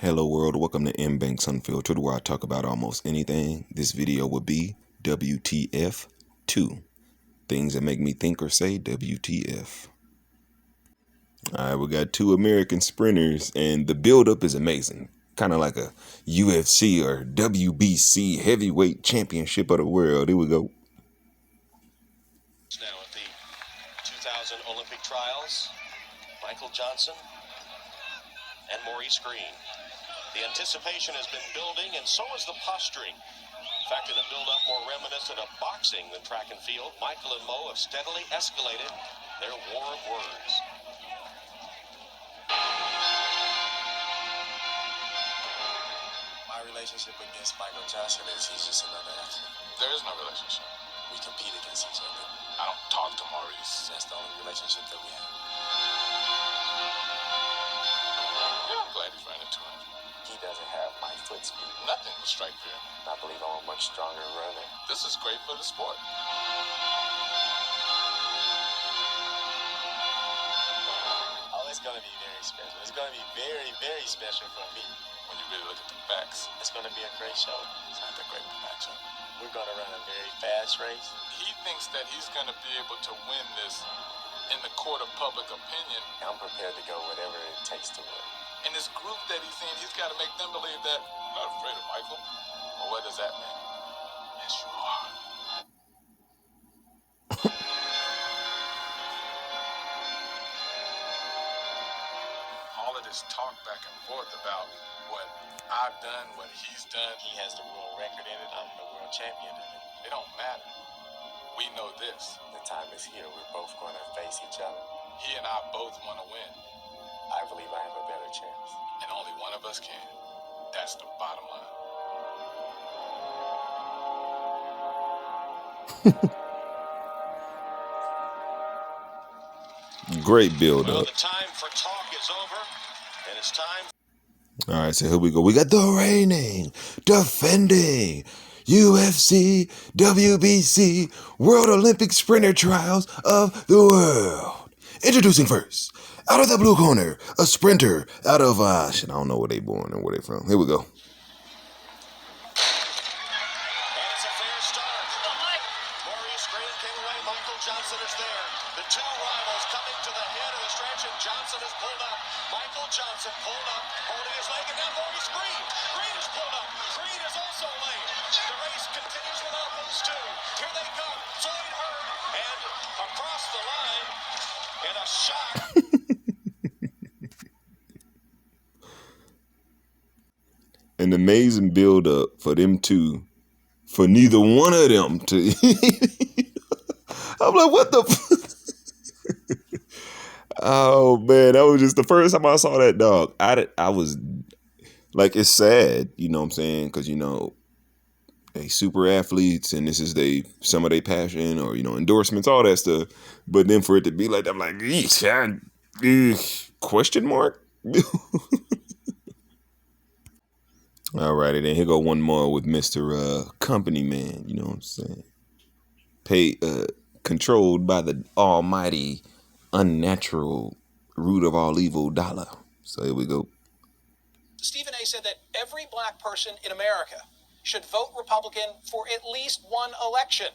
Hello world, welcome to M Banks Unfiltered, where I talk about almost anything. This video will be WTF 2. Things that make me think or say WTF. Alright, we got two American sprinters, and the build-up is amazing. Kind of like a UFC or WBC heavyweight championship of the world. Here we go. Now at the 2000 Olympic trials, Michael Johnson and Maurice Green. The anticipation has been building, and so is the posturing. In fact, in a build-up more reminiscent of boxing than track and field, Michael and Mo have steadily escalated their war of words. My relationship against Michael Johnson is he's just another athlete. There is no relationship. We compete against each other. I don't talk to Maurice. That's the only relationship that we have. Yeah, I'm glad you ran into him. He doesn't have my foot speed. Nothing will strike fear. I believe I'm a much stronger runner. This is great for the sport. Oh, it's going to be very special. It's going to be very, very special for me. When you really look at the facts, It's going to be a great show. it's not that great of a matchup. We're going to run a very fast race. He thinks that he's going to be able to win this in the court of public opinion. I'm prepared to go whatever it takes to win. In this group that he's in, he's got to make them believe that I'm not afraid of Michael. Well, what does that mean? Yes, you are. All of this talk back and forth about what I've done, what he's done, He has the world record in it. I'm the world champion in it. it don't matter. We know this. The time is here. We're both going to face each other. He and I both want to win, I believe I have a better chance. and only one of us can. That's the bottom line. Great Well, build-up. the time for talk is over, and it's time. Alright, so here we go. We got the reigning, defending UFC, WBC, World Olympic Sprinter Trials of the World. Introducing first, out of the blue corner, a sprinter out of, I don't know where they born and where they from. Here we go. And it's a fair start. Maurice Green came away. Michael Johnson is there. The two rivals coming to the head of the stretch, and Johnson is pulled up. Michael Johnson pulled up, holding his leg, and now Maurice Green. Green is pulled up. Green is also late. The race continues without those two. Here they come. Floyd Hurd, and across the line in a shot. An amazing build-up for them two, for neither one of them to. I'm like, what the? Oh man, that was just the first time I saw that dog. I was like, it's sad, you know what I'm saying? Because they super athletes, and this is some of their passion or endorsements, all that stuff. But then for it to be like that, I'm like, question mark. Alrighty, then here go one more with Mr. Company Man, you know what I'm saying? Controlled by the almighty, unnatural root of all evil, dollar. So here we go. Stephen A. said that every black person in America should vote Republican for at least one election.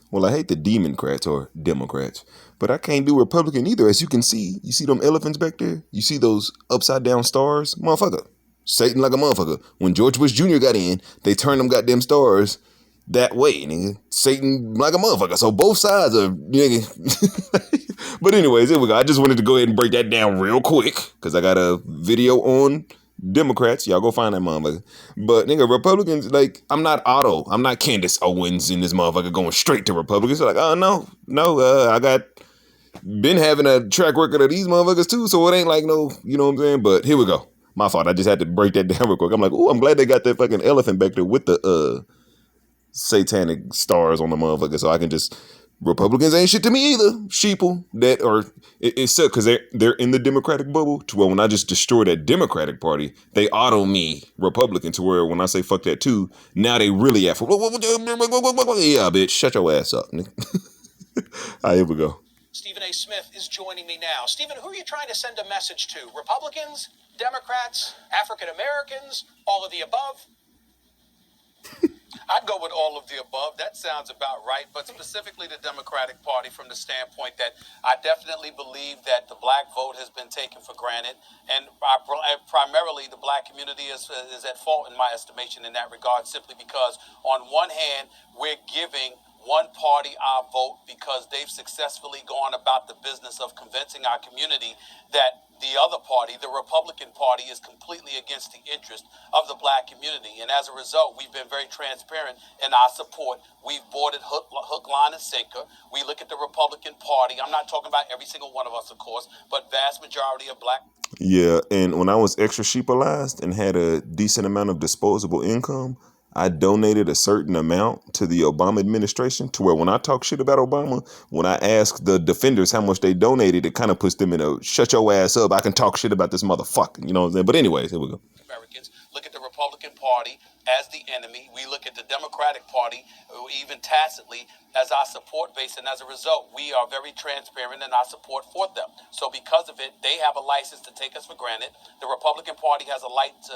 Well, I hate the Democrats or Democrats, but I can't do Republican either. As you can see, you see them elephants back there? You see those upside down stars? Motherfucker. Satan like a motherfucker. When George Bush Jr. got in, they turned them goddamn stars that way, nigga. Satan like a motherfucker. So both sides are, nigga. But anyways, here we go. I just wanted to go ahead and break that down real quick because I got a video on Democrats. Y'all go find that motherfucker. But nigga, Republicans, like, I'm not Otto. I'm not Candace Owens in this motherfucker going straight to Republicans. So like, oh no, I got been having a track record of these motherfuckers too. So it ain't like no, you know what I'm saying? But here we go. My fault. I just had to break that down real quick. I'm like, oh, I'm glad they got that fucking elephant back there with the satanic stars on the motherfucker, so I can just. Republicans ain't shit to me either. Sheeple that or it's because they're in the Democratic bubble. To where when I just destroy that Democratic Party, they auto me Republican. To where when I say fuck that too, now they really at for yeah, bitch, shut your ass up. All right, here we go. Stephen A. Smith is joining me now. Stephen, who are you trying to send a message to? Republicans, Democrats, African Americans, all of the above? I'd go with all of the above. That sounds about right. But specifically the Democratic Party, from the standpoint that I definitely believe that the black vote has been taken for granted. And primarily the black community is at fault, in my estimation, in that regard, simply because on one hand, we're giving one party our vote because they've successfully gone about the business of convincing our community that the other party, the Republican Party, is completely against the interest of the black community. And as a result, we've been very transparent in our support. We've boarded hook, line, and sinker. We look at the Republican Party. I'm not talking about every single one of us, of course, but vast majority of black. Yeah, and when I was extra sheepalized and had a decent amount of disposable income, I donated a certain amount to the Obama administration, to where when I talk shit about Obama, when I ask the defenders how much they donated, it kind of puts them in a shut your ass up. I can talk shit about this motherfucker. You know what I'm saying? But anyways, here we go. Americans look at the Republican Party as the enemy. We look at the Democratic Party, even tacitly, as our support base. And as a result, we are very transparent in our support for them. So because of it, they have a license to take us for granted. The Republican Party has a license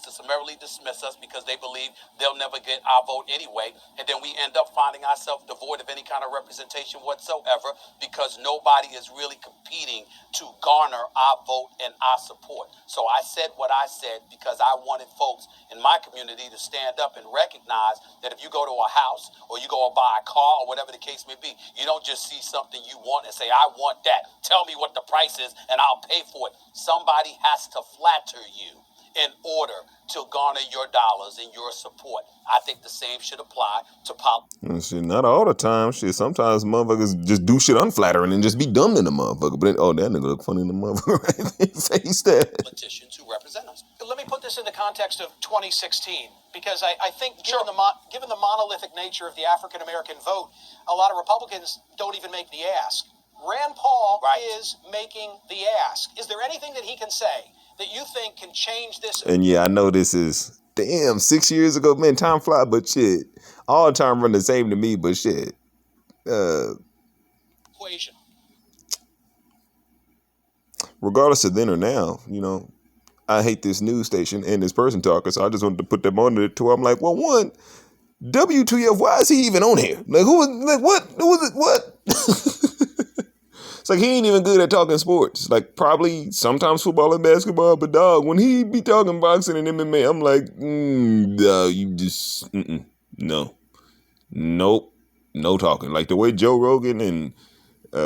to summarily dismiss us because they believe they'll never get our vote anyway. And then we end up finding ourselves devoid of any kind of representation whatsoever because nobody is really competing to garner our vote and our support. So I said what I said because I wanted folks in my community to stand up and recognize that if you go to a house or you go buy a car or whatever the case may be, you don't just see something you want and say, I want that. Tell me what the price is and I'll pay for it. Somebody has to flatter you in order to garner your dollars and your support. I think the same should apply to politics. Shit, not all the time. Shit, sometimes motherfuckers just do shit unflattering and just be dumb in the motherfucker. But oh, that nigga look funny in the motherfucker. Right? Face that. Politicians who represent us. Let me put this in the context of 2016, because I think given the monolithic nature of the African American vote, a lot of Republicans don't even make the ask. Rand Paul is making the ask. Is there anything that he can say that you think can change this? And yeah, I know this is, damn, 6 years ago, man, time fly, but shit, all time run the same to me, but shit. Equation. Regardless of then or now, you know, I hate this news station and this person talking, so I just wanted to put them on it too. I'm like, well, one, WTF, why is he even on here? Like, who was, like, what? Who was it? What? It's like, he ain't even good at talking sports. Like, probably sometimes football and basketball, but dog, when he be talking boxing and MMA, I'm like, you just, no. Nope. No talking. Like, the way Joe Rogan and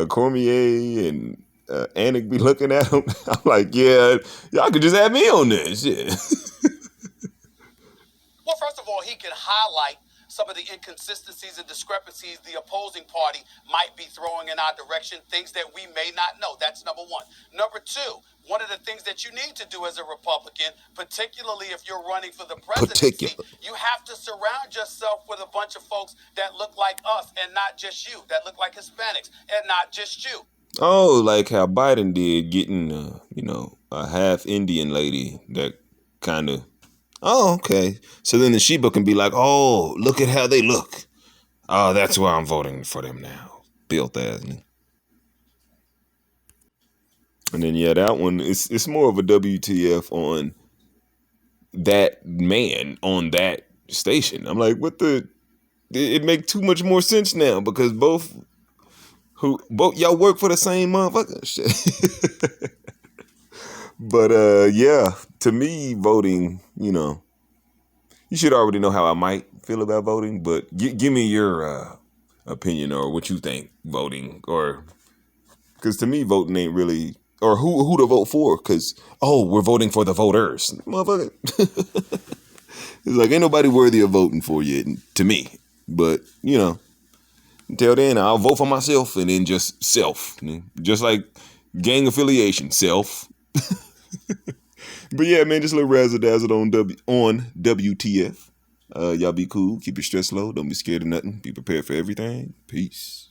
Cormier and Anik be looking at him, I'm like, yeah, y'all could just have me on this shit. Well, first of all, he can highlight some of the inconsistencies and discrepancies the opposing party might be throwing in our direction, things that we may not know. That's number one. Number two, one of the things that you need to do as a Republican, particularly if you're running for the presidency, you have to surround yourself with a bunch of folks that look like us and not just you, that look like Hispanics and not just you. Oh, like how Biden did, getting, a half Indian lady that kind of, oh, okay. So then the Sheba can be like, oh, look at how they look. Oh, that's why I'm voting for them now. Built that. And then, yeah, that one, it's more of a WTF on that man on that station. I'm like, it make too much more sense now because both y'all work for the same motherfucker. Shit. But yeah, to me, voting, you should already know how I might feel about voting, but give me your opinion or what you think voting, or because to me, voting ain't really, or who to vote for, because we're voting for the voters, motherfucker. It's like ain't nobody worthy of voting for you, to me. But until then, I'll vote for myself, and then just self, just like gang affiliation, self. But yeah, man, just a little razzle dazzle on WTF. Y'all be cool, keep your stress low, don't be scared of nothing, be prepared for everything. Peace.